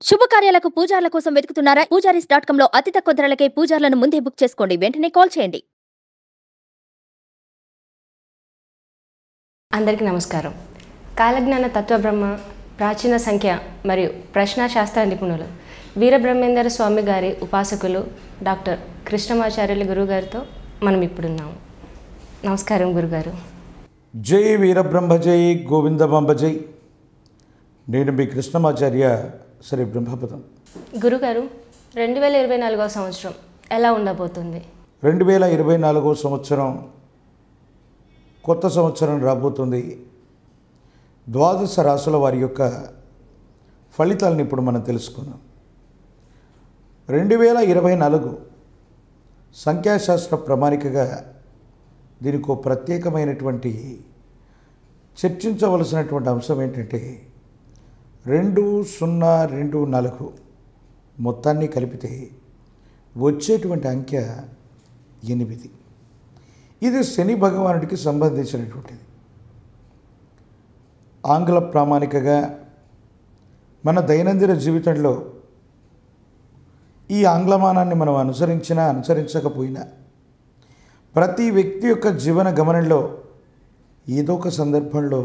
శుభకార్యాలకు పూజార్ల కోసం వెతుకుతున్నారా? పూజారీస్.com లో అతి తక్కువ ధరలకే పూజార్లను ముందే బుక్ చేసుకోండి. వెంటనే కాల్ చేయండి. అందరికీ నమస్కారం. కాలజ్ఞాన తత్వబ్రహ్మ, ప్రాచీన సంఖ్య మరియు ప్రశ్నాశాస్త్ర నిపుణులు వీరబ్రహ్మేందర స్వామి గారి ఉపాసకులు డాక్టర్ కృష్ణమాచార్యులు గురుగారితో మనం ఇప్పుడున్నాము. నమస్కారం గురుగారు. జై వీరబ్రహ్మ జై గోవిందమాంబ జై. నేను మీ కృష్ణమాచార్య శ్రీ బ్రహ్మపదం. గురుగారు, 2024వ సంవత్సరం ఎలా ఉండబోతుంది? 2024వ సంవత్సరం కొత్త సంవత్సరం రాబోతుంది. ద్వాదశ రాశుల వారి యొక్క ఫలితాలను ఇప్పుడు మనం తెలుసుకుందాం. 2024 సంఖ్యాశాస్త్ర ప్రామాణికగా దీనికి ఒక ప్రత్యేకమైనటువంటి చర్చించవలసినటువంటి అంశం ఏంటంటే 2024 మొత్తాన్ని కలిపితే వచ్చేటువంటి అంకె 8. ఇది శని భగవానుడికి సంబంధించినటువంటిది. ఆంగ్ల ప్రామాణికగా మన దైనందిన జీవితంలో ఈ ఆంగ్లమానాన్ని మనం అనుసరించినా అనుసరించకపోయినా ప్రతి వ్యక్తి యొక్క జీవన గమనంలో ఏదో ఒక సందర్భంలో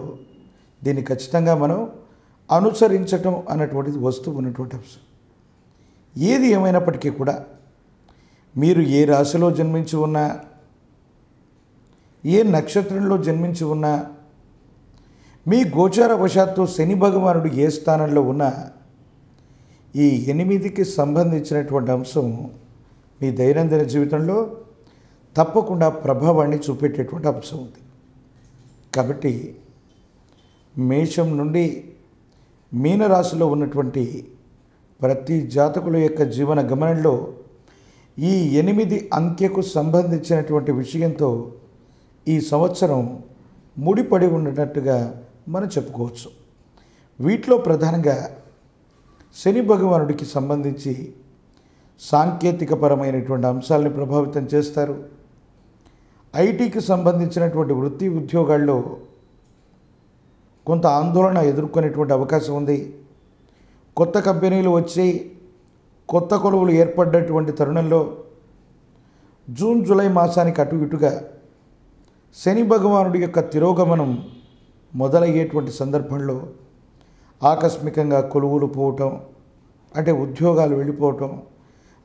దీన్ని ఖచ్చితంగా మనం అనుసరించటం అన్నటువంటిది వస్తూ ఉన్నటువంటి అంశం. ఏది ఏమైనప్పటికీ కూడా మీరు ఏ రాశిలో జన్మించి ఉన్నా, ఏ నక్షత్రంలో జన్మించి ఉన్నా, మీ గోచారవశాత్తు శని భగవానుడు ఏ స్థానంలో ఉన్నా ఈ 8కి సంబంధించినటువంటి అంశం మీ దైనందిన జీవితంలో తప్పకుండా ప్రభావాన్ని చూపెట్టేటువంటి అంశం ఉంది. కాబట్టి మేషం నుండి మీనరాశిలో ఉన్నటువంటి ప్రతి జాతకుల యొక్క జీవన గమనంలో ఈ 8 అంకెకు సంబంధించినటువంటి విషయంతో ఈ సంవత్సరం ముడిపడి ఉన్నట్టుగా మనం చెప్పుకోవచ్చు. వీటిలో ప్రధానంగా శని భగవానుడికి సంబంధించి సాంకేతికపరమైనటువంటి అంశాలను ప్రభావితం చేస్తారు. ఐటీకి సంబంధించినటువంటి వృత్తి ఉద్యోగాల్లో కొంత ఆందోళన ఎదుర్కొనేటువంటి అవకాశం ఉంది. కొత్త కంపెనీలు వచ్చి కొత్త కొలువులు ఏర్పడ్డటువంటి తరుణంలో జూన్ జూలై మాసానికి అటు ఇటుగా శని భగవానుడి యొక్క తిరోగమనం మొదలయ్యేటువంటి సందర్భంలో ఆకస్మికంగా కొలువులు పోవటం, అంటే ఉద్యోగాలు వెళ్ళిపోవటం,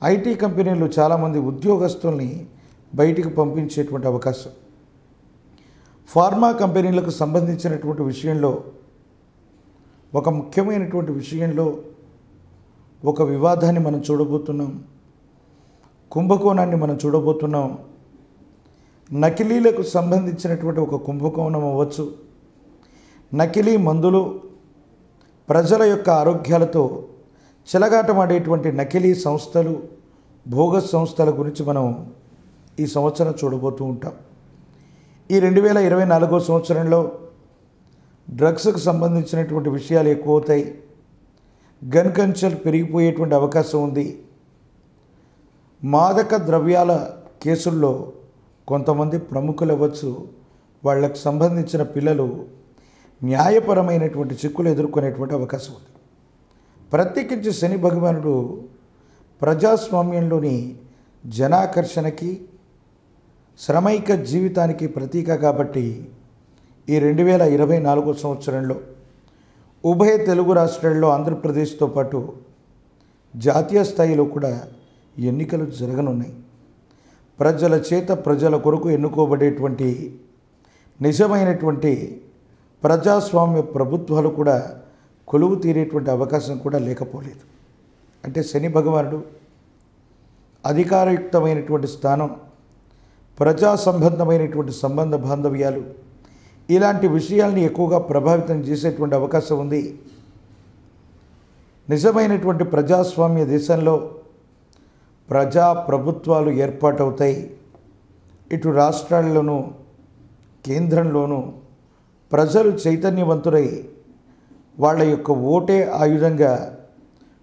ఐటీ కంపెనీలు చాలామంది ఉద్యోగస్తుల్ని బయటికి పంపించేటువంటి అవకాశం, ఫార్మా కంపెనీలకు సంబంధించినటువంటి విషయంలో ఒక ముఖ్యమైనటువంటి విషయంలో ఒక వివాదాన్ని మనం చూడబోతున్నాం. కుంభకోణాన్ని మనం చూడబోతున్నాం. నకిలీలకు సంబంధించినటువంటి ఒక కుంభకోణం అవ్వచ్చు. నకిలీ మందులు ప్రజల యొక్క ఆరోగ్యాలతో చెలగాటమాడేటువంటి నకిలీ సంస్థలు, భోగస్ సంస్థల గురించి మనం ఈ సంవత్సరం చూడబోతూ ఉంటాం. ఈ 2024వ సంవత్సరంలో డ్రగ్స్కు సంబంధించినటువంటి విషయాలు ఎక్కువ అవుతాయి. గన్ కల్చర్ పెరిగిపోయేటువంటి అవకాశం ఉంది. మాదక ద్రవ్యాల కేసుల్లో కొంతమంది ప్రముఖులు అవ్వచ్చు, వాళ్ళకు సంబంధించిన పిల్లలు న్యాయపరమైనటువంటి చిక్కులు ఎదుర్కొనేటువంటి అవకాశం ఉంది. ప్రత్యేకించి శని భగవానుడు ప్రజాస్వామ్యంలోని జనాకర్షణకి, శ్రమైక జీవితానికి ప్రతీక కాబట్టి ఈ 2024 సంవత్సరంలో ఉభయ తెలుగు రాష్ట్రాల్లో ఆంధ్రప్రదేశ్తో పాటు జాతీయ స్థాయిలో కూడా ఎన్నికలు జరగనున్నాయి. ప్రజల చేత ప్రజల కొరకు ఎన్నుకోబడేటువంటి నిజమైనటువంటి ప్రజాస్వామ్య ప్రభుత్వాలు కూడా కొలువు తీరేటువంటి అవకాశం కూడా లేకపోలేదు. అంటే శని భగవానుడు అధికారయుక్తమైనటువంటి స్థానం, ప్రజా సంబంధమైనటువంటి సంబంధ బాంధవ్యాలు, ఇలాంటి విషయాల్ని ఎక్కువగా ప్రభావితం చేసేటువంటి అవకాశం ఉంది. నిజమైనటువంటి ప్రజాస్వామ్య దేశంలో ప్రజా ప్రభుత్వాలు ఏర్పాటవుతాయి. ఇటు రాష్ట్రాల్లోనూ కేంద్రంలోనూ ప్రజలు చైతన్యవంతులై వాళ్ళ యొక్క ఓటే ఆయుధంగా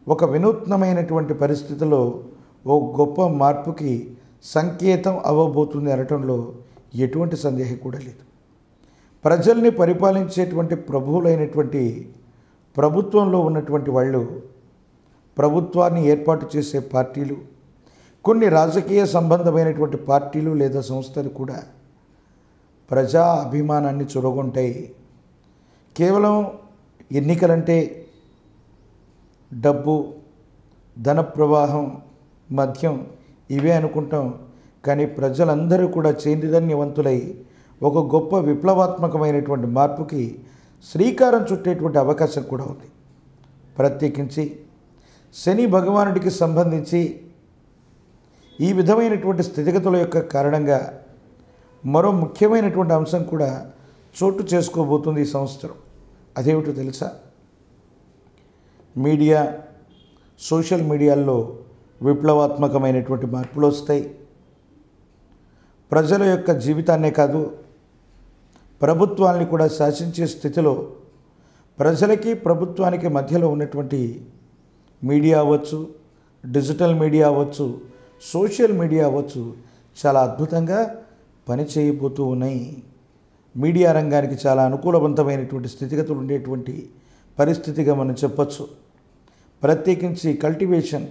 ఒక వినూత్నమైనటువంటి పరిస్థితిలో ఓ గొప్ప మార్పుకి సంకేతం అవ్వబోతుంది అనటంలో ఎటువంటి సందేహం కూడా లేదు. ప్రజల్ని పరిపాలించేటువంటి ప్రభువులైనటువంటి ప్రభుత్వంలో ఉన్నటువంటి వాళ్ళు ప్రభుత్వాన్ని ఏర్పాటు చేసే పార్టీలు, కొన్ని రాజకీయ సంబంధమైనటువంటి పార్టీలు లేదా సంస్థలు కూడా ప్రజా అభిమానాన్ని చొరగొంటాయి. కేవలం ఎన్నికలంటే డబ్బు, ధన ప్రవాహం, మద్యం ఇవే అనుకుంటాం. కానీ ప్రజలందరూ కూడా చైతన్యవంతులై ఒక గొప్ప విప్లవాత్మకమైనటువంటి మార్పుకి శ్రీకారం చుట్టేటువంటి అవకాశం కూడా ఉంది. ప్రత్యేకించి శని భగవానుడికి సంబంధించి ఈ విధమైనటువంటి స్థితిగతుల యొక్క కారణంగా మరో ముఖ్యమైనటువంటి అంశం కూడా చోటు చేసుకోబోతుంది ఈ సంవత్సరం. అదేమిటో తెలుసా? మీడియా, సోషల్ మీడియాల్లో విప్లవాత్మకమైనటువంటి మార్పులు వస్తాయి. ప్రజల యొక్క జీవితాన్నే కాదు, ప్రభుత్వాన్ని కూడా శాసించే స్థితిలో ప్రజలకి ప్రభుత్వానికి మధ్యలో ఉన్నటువంటి మీడియా అవ్వచ్చు, డిజిటల్ మీడియా అవ్వచ్చు, సోషల్ మీడియా అవ్వచ్చు, చాలా అద్భుతంగా పనిచేయబోతూ ఉన్నాయి. మీడియా రంగానికి చాలా అనుకూలవంతమైనటువంటి స్థితిగతులు ఉండేటువంటి పరిస్థితిగా మనం చెప్పచ్చు. ప్రత్యేకించి కల్టివేషన్,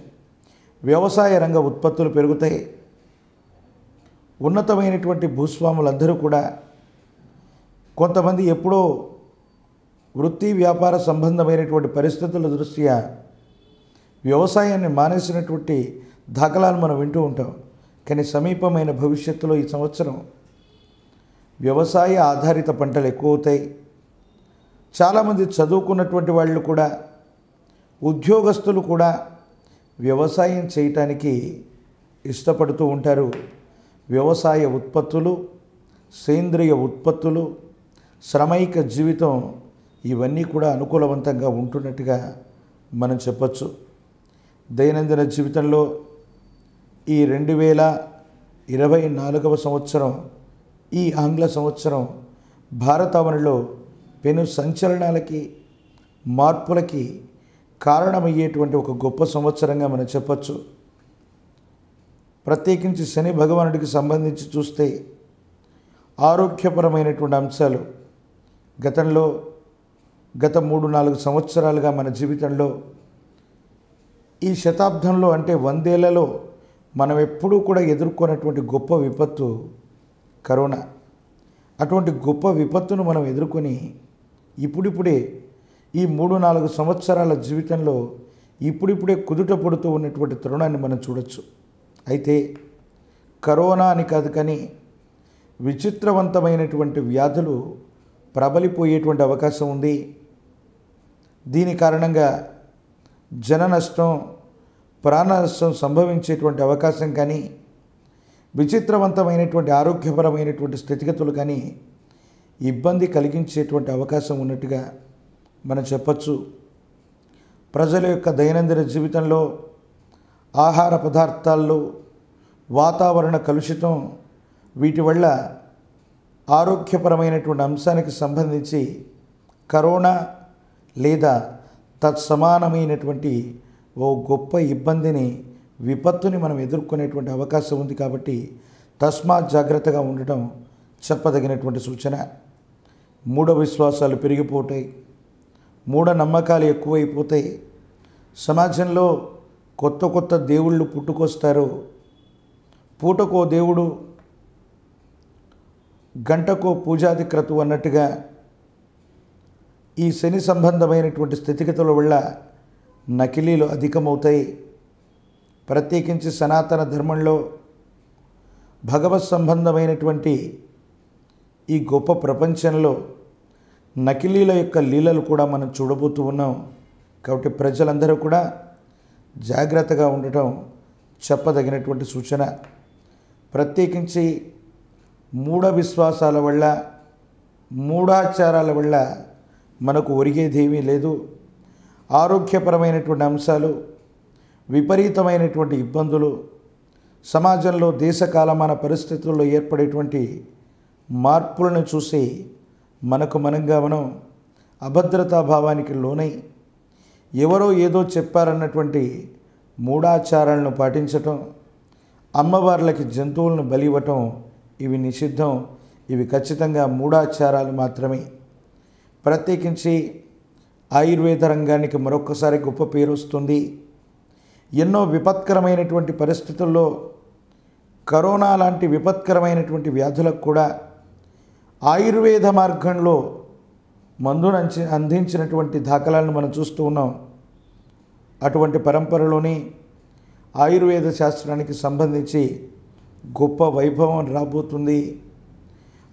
వ్యవసాయ రంగ ఉత్పత్తులు పెరుగుతాయి. ఉన్నతమైనటువంటి భూస్వాములందరూ కూడా కొంతమంది ఎప్పుడో వృత్తి వ్యాపార సంబంధమైనటువంటి పరిస్థితుల దృష్ట్యా వ్యవసాయాన్ని మానేసినటువంటి దాఖలాలు మనం వింటూ ఉంటాం. కానీ సమీపమైన భవిష్యత్తులో ఈ సంవత్సరం వ్యవసాయ ఆధారిత పంటలు ఎక్కువ అవుతాయి. చాలామంది చదువుకున్నటువంటి వాళ్ళు కూడా, ఉద్యోగస్తులు కూడా వ్యవసాయం చేయటానికి ఇష్టపడుతూ ఉంటారు. వ్యవసాయ ఉత్పత్తులు, సేంద్రియ ఉత్పత్తులు, శ్రమైక జీవితం ఇవన్నీ కూడా అనుకూలవంతంగా ఉంటున్నట్టుగా మనం చెప్పచ్చు. దైనందిన జీవితంలో ఈ 2024వ సంవత్సరం, ఈ ఆంగ్ల సంవత్సరం భారతావనిలో పెను సంచలనాలకి, మార్పులకి కారణమయ్యేటువంటి ఒక గొప్ప సంవత్సరంగా మనం చెప్పచ్చు. ప్రత్యేకించి శని భగవానుడికి సంబంధించి చూస్తే ఆరోగ్యపరమైనటువంటి అంశాలు గత 3-4 సంవత్సరాలుగా మన జీవితంలో, ఈ శతాబ్దంలో అంటే 100 ఏళ్లలో మనం ఎప్పుడూ కూడా ఎదుర్కొన్నటువంటి గొప్ప విపత్తు కరోనా. అటువంటి గొప్ప విపత్తును మనం ఎదుర్కొని ఇప్పుడిప్పుడే ఈ 3-4 సంవత్సరాల జీవితంలో ఇప్పుడిప్పుడే కుదుట పడుతూ ఉన్నటువంటి తరుణాన్ని మనం చూడొచ్చు. అయితే కరోనా అని కాదు, కానీ విచిత్రవంతమైనటువంటి వ్యాధులు ప్రబలిపోయేటువంటి అవకాశం ఉంది. దీని కారణంగా జన నష్టం, ప్రాణ నష్టం సంభవించేటువంటి అవకాశం కానీ, విచిత్రవంతమైనటువంటి ఆరోగ్యపరమైనటువంటి స్థితిగతులు కానీ ఇబ్బంది కలిగించేటువంటి అవకాశం ఉన్నట్టుగా మనం చెప్పచ్చు. ప్రజల యొక్క దైనందిన జీవితంలో, ఆహార పదార్థాల్లో వాతావరణ కలుషితం, వీటి వల్ల ఆరోగ్యపరమైనటువంటి అంశానికి సంబంధించి కరోనా లేదా తత్సమానమైనటువంటి ఓ గొప్ప ఇబ్బందిని, విపత్తుని మనం ఎదుర్కొనేటువంటి అవకాశం ఉంది. కాబట్టి తస్మాత్ జాగ్రత్తగా ఉండటం చెప్పదగినటువంటి సూచన. మూఢ విశ్వాసాలు పెరిగిపోతాయి, మూఢనమ్మకాలు ఎక్కువైపోతాయి. సమాజంలో కొత్త దేవుళ్ళు పుట్టుకొస్తారు. పూటకో దేవుడు, గంటకో పూజాది క్రతువు అన్నట్టుగా ఈ శని సంబంధమైనటువంటి స్థితిగతుల వల్ల నకిలీలు అధికమవుతాయి. ప్రత్యేకించి సనాతన ధర్మంలో భగవత్ సంబంధమైనటువంటి ఈ గొప్ప ప్రపంచంలో నకిలీల యొక్క లీలలు కూడా మనం చూడబోతూ ఉన్నాం. కాబట్టి ప్రజలందరూ కూడా జాగ్రత్తగా ఉండటం చెప్పదగినటువంటి సూచన. ప్రత్యేకించి మూఢ విశ్వాసాల వల్ల, మూఢాచారాల వల్ల మనకు ఒరిగేదేమీ లేదు. ఆరోగ్యపరమైనటువంటి అంశాలు, విపరీతమైనటువంటి ఇబ్బందులు, సమాజంలో దేశకాలమాన పరిస్థితుల్లో ఏర్పడేటువంటి మార్పులను చూసి మనం అభద్రతాభావానికి లోనై ఎవరో ఏదో చెప్పారన్నటువంటి మూఢాచారాలను పాటించటం, అమ్మవార్లకి జంతువులను బలి ఇవ్వటం ఇవి నిషిద్ధం. ఇవి ఖచ్చితంగా మూఢాచారాలు మాత్రమే. ప్రత్యేకించి ఆయుర్వేద రంగానికి మరొక్కసారి గొప్ప పేరు వస్తుంది. ఎన్నో విపత్కరమైనటువంటి పరిస్థితుల్లో కరోనా లాంటి విపత్కరమైనటువంటి వ్యాధులకు కూడా ఆయుర్వేద మార్గంలో మందును అందించినటువంటి దాఖలాలను మనం చూస్తూ ఉన్నాం. అటువంటి పరంపరలోని ఆయుర్వేద శాస్త్రానికి సంబంధించి గొప్ప వైభవం రాబోతుంది.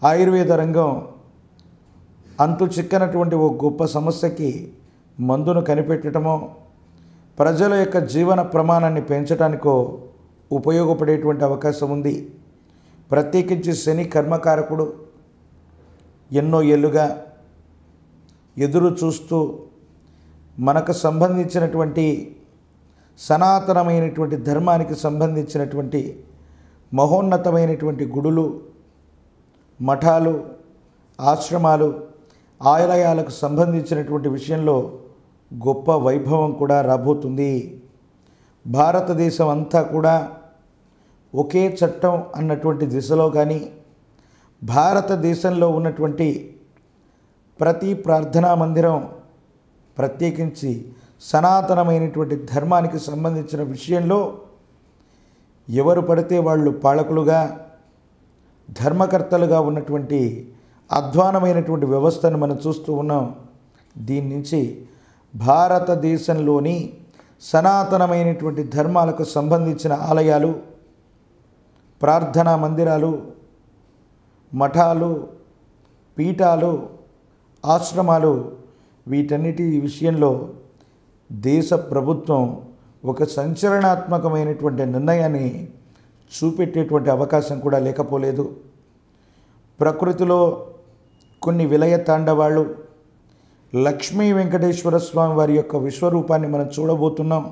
ఆయుర్వేద రంగం అంతు చిక్కనటువంటి ఓ గొప్ప సమస్యకి మందును కనిపెట్టడమో ప్రజల యొక్క జీవన ప్రమాణాన్ని పెంచడానికో ఉపయోగపడేటువంటి అవకాశం ఉంది. ప్రత్యేకించి శని కర్మకారకుడు ఎన్నో ఏళ్ళుగా ఎదురు చూస్తూ మనకు సంబంధించినటువంటి సనాతనమైనటువంటి ధర్మానికి సంబంధించినటువంటి మహోన్నతమైనటువంటి గుడులు, మఠాలు, ఆశ్రమాలు, ఆలయాలకు సంబంధించినటువంటి విషయంలో గొప్ప వైభవం కూడా రాబోతుంది. భారతదేశం అంతా కూడా ఒకే చట్టం అన్నటువంటి దిశలో కానీ భారతదేశంలో ఉన్నటువంటి ప్రతి ప్రార్థనా మందిరం ప్రత్యేకించి సనాతనమైనటువంటి ధర్మానికి సంబంధించిన విషయంలో ఎవరు పడితే వాళ్ళు పాలకులుగా, ధర్మకర్తలుగా ఉన్నటువంటి అధ్వానమైనటువంటి వ్యవస్థను మనం చూస్తూ ఉన్నాం. దీని నుంచి భారతదేశంలోని సనాతనమైనటువంటి ధర్మాలకు సంబంధించిన ఆలయాలు, ప్రార్థనా మందిరాలు, మఠాలు, పీఠాలు, ఆశ్రమాలు వీటన్నిటి విషయంలో దేశ ప్రభుత్వం ఒక సంచలనాత్మకమైనటువంటి నిర్ణయాన్ని చూపెట్టేటువంటి అవకాశం కూడా లేకపోలేదు. ప్రకృతిలో కొన్ని విలయ తాండవాళ్ళు లక్ష్మీ వెంకటేశ్వర స్వామి వారి యొక్క విశ్వరూపాన్ని మనం చూడబోతున్నాం.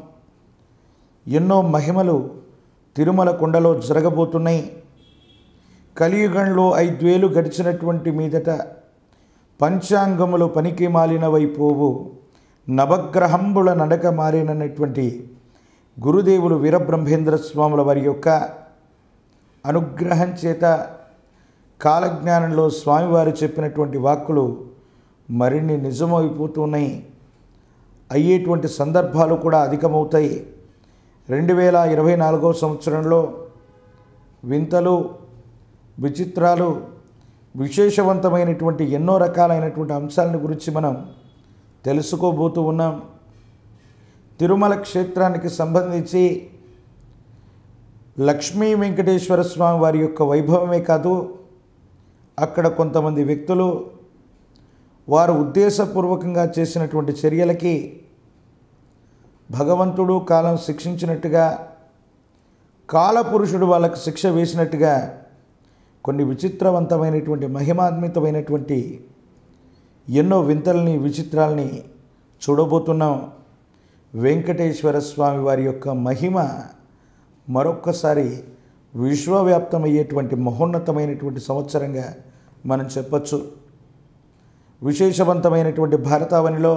ఎన్నో మహిమలు తిరుమల కొండలో జరగబోతున్నాయి. కలియుగంలో 5 ఏళ్ళు గడిచినటువంటి మీదట పంచాంగములు పనికి మాలినవైపోవు, నవగ్రహంబుల నడక మారినటువంటి గురుదేవులు వీరబ్రహ్మేంద్ర స్వాముల వారి యొక్క అనుగ్రహం చేత కాలజ్ఞానంలో స్వామివారు చెప్పినటువంటి వాక్కులు మరిన్ని నిజమైపోతున్నాయి. అయ్యేటువంటి సందర్భాలు కూడా అధికమవుతాయి. 2024 సంవత్సరంలో వింతలు, విచిత్రాలు, విశేషవంతమైనటువంటి ఎన్నో రకాలైనటువంటి అంశాలను గురించి మనం తెలుసుకోబోతూ ఉన్నాం. తిరుమల క్షేత్రానికి సంబంధించి లక్ష్మీ వెంకటేశ్వర స్వామి వారి యొక్క వైభవమే కాదు, అక్కడ కొంతమంది వ్యక్తులు వారు ఉద్దేశపూర్వకంగా చేసినటువంటి చర్యలకి భగవంతుడు కాలం శిక్షించినట్టుగా, కాలపురుషుడు వాళ్ళకు శిక్ష వేసినట్టుగా కొన్ని విచిత్రవంతమైనటువంటి మహిమాన్వితమైనటువంటి ఎన్నో వింతల్ని, విచిత్రాలని చూడబోతున్నాం. వెంకటేశ్వర స్వామి వారి యొక్క మహిమ మరొక్కసారి విశ్వవ్యాప్తమయ్యేటువంటి మహోన్నతమైనటువంటి సంవత్సరంగా మనం చెప్పచ్చు. విశేషవంతమైనటువంటి భారతావనిలో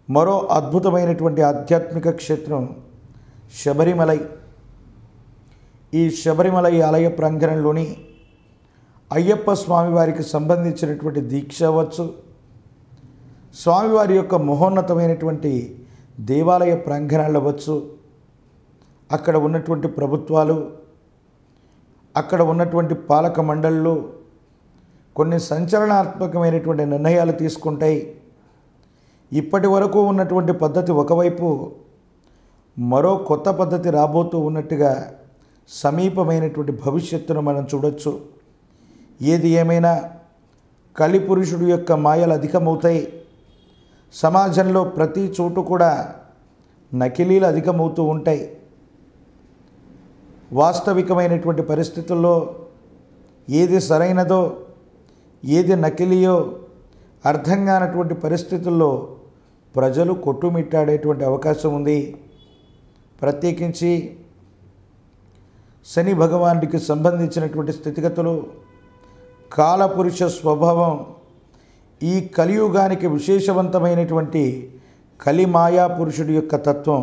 మరో అద్భుతమైనటువంటి ఆధ్యాత్మిక క్షేత్రం శబరిమలై. ఈ శబరిమలై ఆలయ ప్రాంగణంలోని అయ్యప్ప స్వామివారికి సంబంధించినటువంటి దీక్ష అవ్వచ్చు, స్వామివారి యొక్క మహోన్నతమైనటువంటి దేవాలయ ప్రాంగణాలు అవ్వచ్చు, అక్కడ ఉన్నటువంటి ప్రభుత్వాలు, అక్కడ ఉన్నటువంటి పాలక మండళ్ళు కొన్ని సంచలనాత్మకమైనటువంటి నిర్ణయాలు తీసుకుంటాయి. ఇప్పటి వరకు ఉన్నటువంటి పద్ధతి ఒకవైపు, మరో కొత్త పద్ధతి రాబోతూ ఉన్నట్టుగా సమీపమైనటువంటి భవిష్యత్తును మనం చూడొచ్చు. ఏది ఏమైనా కలిపురుషుడు యొక్క మాయలు అధికమవుతాయి. సమాజంలో ప్రతి చోటు కూడా నకిలీలు అధికమవుతూ ఉంటాయి. వాస్తవికమైనటువంటి పరిస్థితుల్లో ఏది సరైనదో ఏది నకిలీయో అర్థం కానటువంటి పరిస్థితుల్లో ప్రజలు కొట్టుమిట్టాడేటువంటి అవకాశం ఉంది. ప్రత్యేకించి శని భగవానుడికి సంబంధించినటువంటి స్థితిగతులు, కాలపురుష స్వభావం, ఈ కలియుగానికి విశేషవంతమైనటువంటి కలిమాయా పురుషుడి యొక్క తత్వం,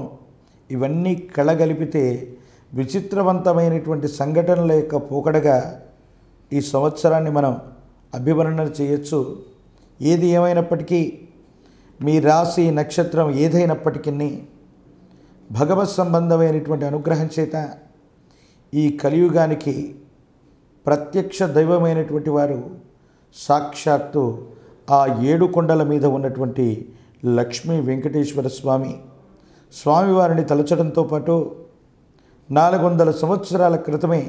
ఇవన్నీ కలగలిపితే విచిత్రవంతమైనటువంటి సంఘటనల యొక్క పోకడగా ఈ సంవత్సరాన్ని మనం అభివర్ణన చేయొచ్చు. ఏది ఏమైనప్పటికీ మీ రాశి నక్షత్రం ఏదైనప్పటికీ భగవత్ సంబంధమైనటువంటి అనుగ్రహం చేత ఈ కలియుగానికి ప్రత్యక్ష దైవమైనటువంటి వారు సాక్షాత్తు ఆ 7 కొండల మీద ఉన్నటువంటి లక్ష్మీ వెంకటేశ్వర స్వామివారిని తలచడంతో పాటు 400 సంవత్సరాల క్రితమే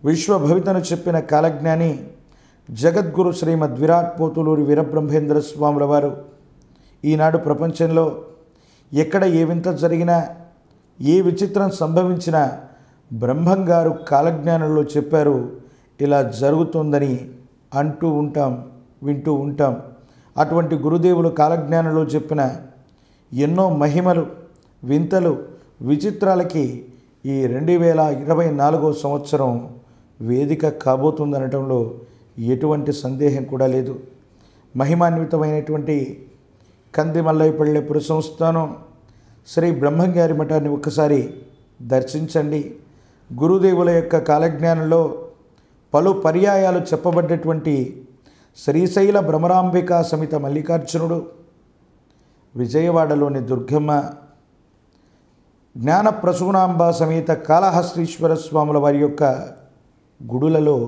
విశ్వభవితను చెప్పిన కాలజ్ఞాని జగద్గురు శ్రీమద్ విరాట్ పోతులూరి వీరబ్రహ్మేంద్ర స్వాముల వారు ఈనాడు ప్రపంచంలో ఎక్కడ ఏ వింత జరిగినా, ఏ విచిత్రం సంభవించినా బ్రహ్మంగారు కాలజ్ఞానంలో చెప్పారు, ఇలా జరుగుతుందని అంటూ ఉంటాం, వింటూ ఉంటాం. అటువంటి గురుదేవులు కాలజ్ఞానంలో చెప్పిన ఎన్నో మహిమలు, వింతలు, విచిత్రాలకి ఈ 2024వ సంవత్సరం వేదిక కాబోతుందనటంలో ఎటువంటి సందేహం కూడా లేదు. మహిమాన్వితమైనటువంటి కంది మల్లయ్యపల్లెపుర సంస్థానం శ్రీ బ్రహ్మంగారి మఠాన్ని ఒక్కసారి దర్శించండి. గురుదేవుల యొక్క కాలజ్ఞానంలో పలు పర్యాయాలు చెప్పబడ్డటువంటి శ్రీశైల భ్రమరాంబికా సమేత మల్లికార్జునుడు, విజయవాడలోని దుర్గమ్మ, జ్ఞాన ప్రసూనాంబ సమేత కాళహస్తీశ్వర స్వాముల వారి యొక్క గుడులలో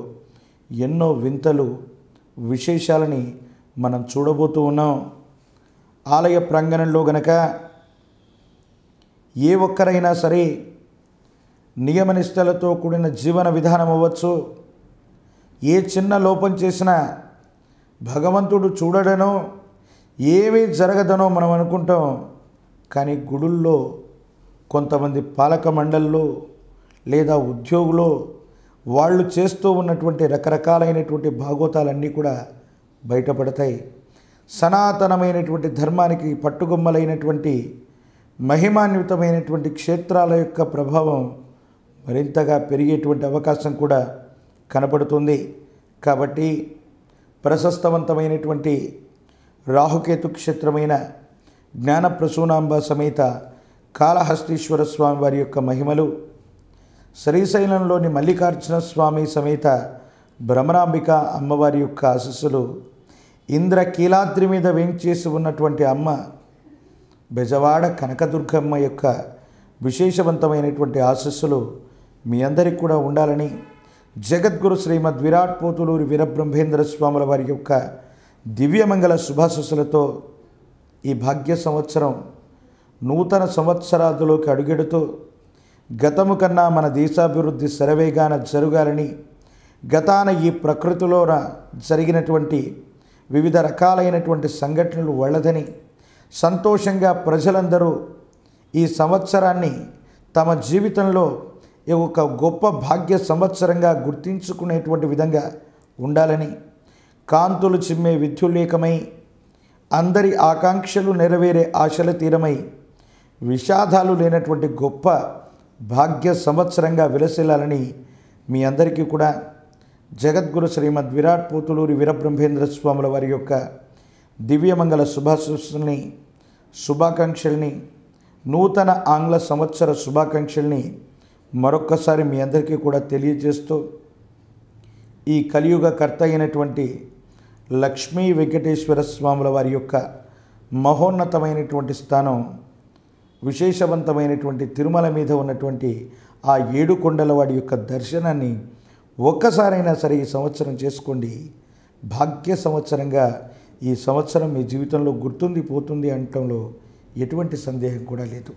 ఎన్నో వింతలు, విశేషాలని మనం చూడబోతూ ఉన్నాం. ఆలయ ప్రాంగణంలో గనక ఏ ఒక్కరైనా సరే నియమనిష్టలతో కూడిన జీవన విధానం అవ్వచ్చు, ఏ చిన్న లోపం చేసినా భగవంతుడు చూడడనో ఏమీ జరగదనో మనం అనుకుంటాం. కానీ గుడుల్లో కొంతమంది పాలక మండళ్ళు లేదా ఉద్యోగులు వాళ్ళు చేస్తూ ఉన్నటువంటి రకరకాలైనటువంటి భాగోతాలన్నీ కూడా బయటపడతాయి. సనాతనమైనటువంటి ధర్మానికి పట్టుగొమ్మలైనటువంటి మహిమాన్వితమైనటువంటి క్షేత్రాల యొక్క ప్రభావం మరింతగా పెరిగేటువంటి అవకాశం కూడా కనపడుతుంది. కాబట్టి ప్రశస్తవంతమైనటువంటి రాహుకేతు క్షేత్రమైన జ్ఞాన ప్రసూనాంబ సమేత కాళహస్తీశ్వర స్వామి వారి యొక్క మహిమలు, శ్రీశైలంలోని మల్లికార్జున స్వామి సమేత భ్రమరాంబిక అమ్మవారి యొక్క ఆశీస్సులు, ఇంద్రకీలాద్రి మీద వేంచేసి ఉన్నటువంటి అమ్మ బెజవాడ కనకదుర్గమ్మ యొక్క విశేషవంతమైనటువంటి ఆశీస్సులు మీ అందరికీ కూడా ఉండాలని జగద్గురు శ్రీమద్ విరాట్ పోతులూరి వీరబ్రహ్మేంద్ర స్వాముల వారి యొక్క దివ్యమంగళ శుభాశీస్సులతో ఈ భాగ్య సంవత్సరం నూతన సంవత్సరాదులోకి అడుగెడుతూ గతము కన్నా మన దేశాభివృద్ధి శరవేగాన జరగాలని, గతాన ఈ ప్రకృతిలోన జరిగినటువంటి వివిధ రకాలైనటువంటి సంఘటనలు వల్లదని సంతోషంగా ప్రజలందరూ ఈ సంవత్సరాన్ని తమ జీవితంలో ఒక గొప్ప భాగ్య సంవత్సరంగా గుర్తించుకునేటువంటి విధంగా ఉండాలని, కాంతులు చిమ్మే విద్యుల్లేకమై అందరి ఆకాంక్షలు నెరవేరే ఆశల తీరమై విషాదాలు లేనటువంటి గొప్ప భాగ్య సంవత్సరంగా విలసిల్లాలని మీ అందరికీ కూడా జగద్గురు శ్రీమద్ విరాట్ పోతులూరి వీరబ్రహ్మేంద్ర స్వాముల వారి యొక్క దివ్యమంగళ శుభాశీస్సుల్ని, శుభాకాంక్షల్ని, నూతన ఆంగ్ల సంవత్సర శుభాకాంక్షల్ని మరొక్కసారి మీ అందరికీ కూడా తెలియజేస్తూ ఈ కలియుగ కర్త అయినటువంటి లక్ష్మీ వెంకటేశ్వర స్వాముల వారి యొక్క మహోన్నతమైనటువంటి స్థానం, విశేషవంతమైనటువంటి తిరుమల మీద ఉన్నటువంటి ఆ 7 కొండల వాడి యొక్క దర్శనాన్ని ఒక్కసారైనా సరే ఈ సంవత్సరం చేసుకోండి. భాగ్య సంవత్సరంగా ఈ సంవత్సరం మీ జీవితంలో గుర్తుండిపోతుంది అనటంలో ఎటువంటి సందేహం కూడా లేదు.